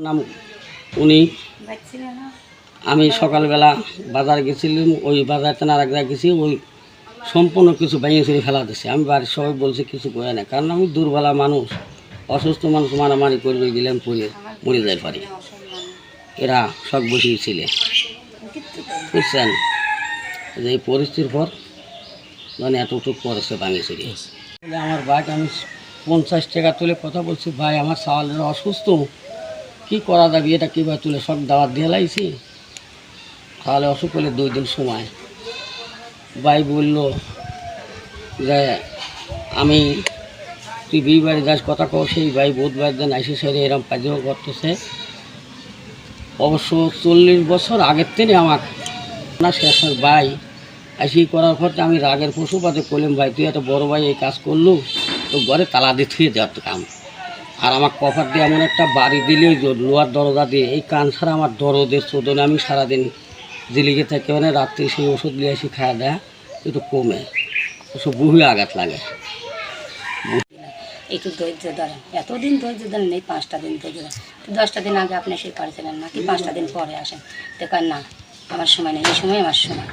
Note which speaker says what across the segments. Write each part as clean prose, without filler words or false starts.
Speaker 1: নাম উনি আমি সকালবেলা বাজার গেছিলাম, ওই বাজার থেকে আর এক জায়গায় গেছি, ওই সম্পূর্ণ কিছু ভেঙে চুরি ফেলা দিচ্ছে। আমি বাড়ির সবাই বলছি কিছু করে না, কারণ আমি দুর্বলা মানুষ, অসুস্থ মানুষ, মারামারি করবে গেলাম পড়ে মরে যাই পারি। এরা শখ বসিয়েছিল, বুঝছেন? যে এই পরিস্থিতির পর মানে এতটুকু পরেছে ভাঙে চুরি। আমার বাইক আমি 50 টাকা তুলে কথা বলছি, ভাই আমার সাওয়ালের অসুস্থ, কি করা যাবে, এটা কীভাবে তুলে সব দাওয়াত দিয়ে লাইছি, তাহলে অসুখ হলে 2 দিন সময়। ভাই বলল যে আমি তুই বিয়ে বাড়ি যাস, কথা কও। সেই ভাই বুধবার দিন আইসে সেরে এরম কাজও করতেছে। অবশ্য 40 বছর আগের থেকে আমার না শেষ হয়। ভাই আইসি করার পর আমি রাগের পশুপাতে করলাম, ভাই তুই এত বড় ভাই এই কাজ করলো, তো ঘরে তালা দিয়ে থুয়ে দেওয়ার তো কাম। আর আমার কভার দিয়ে এমন একটা বাড়ি দিলে লোহার দরজা দিয়ে, এই কান ছাড়া আমার দরদের চোদনে আমি সারাদিন দিলিগে থেকে মানে রাত্রি সেই ওষুধ নিয়ে এসে খাওয়া দেয় একটু কমে, ওসব বহু আঘাত লাগে।
Speaker 2: একটু ধৈর্য ধরেন, এতদিন ধৈর্য ধরেন, এই 5টা দিন ধৈর্য ধরেন। 10টা দিন আগে আপনি সেই পারছিলেন না, কি 5টা দিন পরে আসেন, দেখেন না আমার সময় নেই, এই সময় আমার সময়।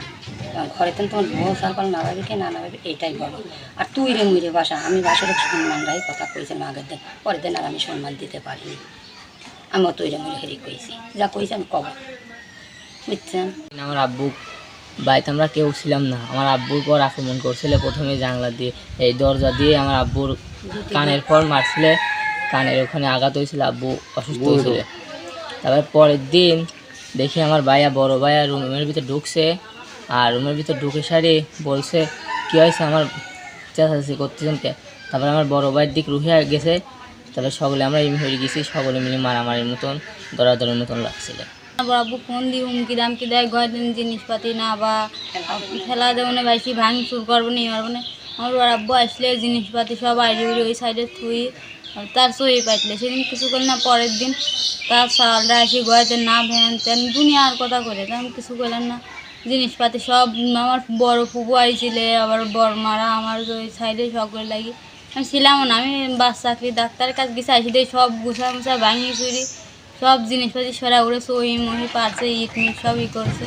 Speaker 2: ঘরে তো তোমার বউ সারপাল না ভাবি কে না ভাবি এইটাই বলো। আর তুই রে মুই রে বাসা, আমি বাসার সম্মান রাই কথা কইছিলাম আগের দিন, পরের দিন আর আমি সম্মান দিতে পারিনি। আমিও তুই রে মুই হেরি কইছি, যা কইছি আমি কব, বুঝছেন?
Speaker 3: আমার আব্বু বাড়িতে আমরা কেউ ছিলাম না, আমার আব্বুর পর আক্রমণ করছিল প্রথমে জানলা দিয়ে, এই দরজা দিয়ে আমার আব্বুর কানের পর মারছিলে, কানের ওখানে আঘাত হয়েছিল, আব্বু অসুস্থ হয়েছিল। তারপর পরের দিন দেখি আমার ভাইয়া বড় ভাইয়া রুমের ভিতরে ঢুকছে, আর রুমের ভিতরে ঢুকে সারি বলছে কী হয়েছে, আমার চেঁচাচেঁচি করতেছেন কে। তারপরে আমার বড় ভাইয়ের দিক রুহে গেছে, তারপরে সকলে আমরা এমনি হয়ে গেছি, সকলে মিলে মারামারির মতন দরাদরের মতন লাগছিল।
Speaker 4: আব্বু ফোন দিয়ে হুমকি দামকি দেয়, ঘরের জিনিসপাতি না বা ফেলা দেবো না, বেশি ভাঙি চুর করবো না, মারবো না। আমার আব্বু আসলে জিনিসপাতি সব আইডি উড়ি ওই সাইডে থুই, তার সই পাইলে সেদিন কিছু করলে না, পরের দিন তার সালরা আসি ঘরেতে না ভ্যান তেন দুনিয়ার কথা করে, তেমন কিছু করলেন না। জিনিসপাতি সব আমার বড় ফুপু আইছিলে, আবার বড় মারা আমার ওই সাইডে সকলে লাগি, আমি ছিলামও না, আমি চাকরি ডাক্তারের কাছে গেছে আসি দিয়ে সব গুছা মুছা ভাঙি চুরি সব জিনিসপাতি সরা উড়ে সই মহি পারছে, ইট মিট সব করছে।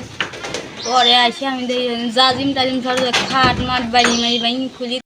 Speaker 4: পরে আসি আমি দেখি জাজিম টাজিম সব খাট মাট বাড়ি মারি ভাঙি খুলি।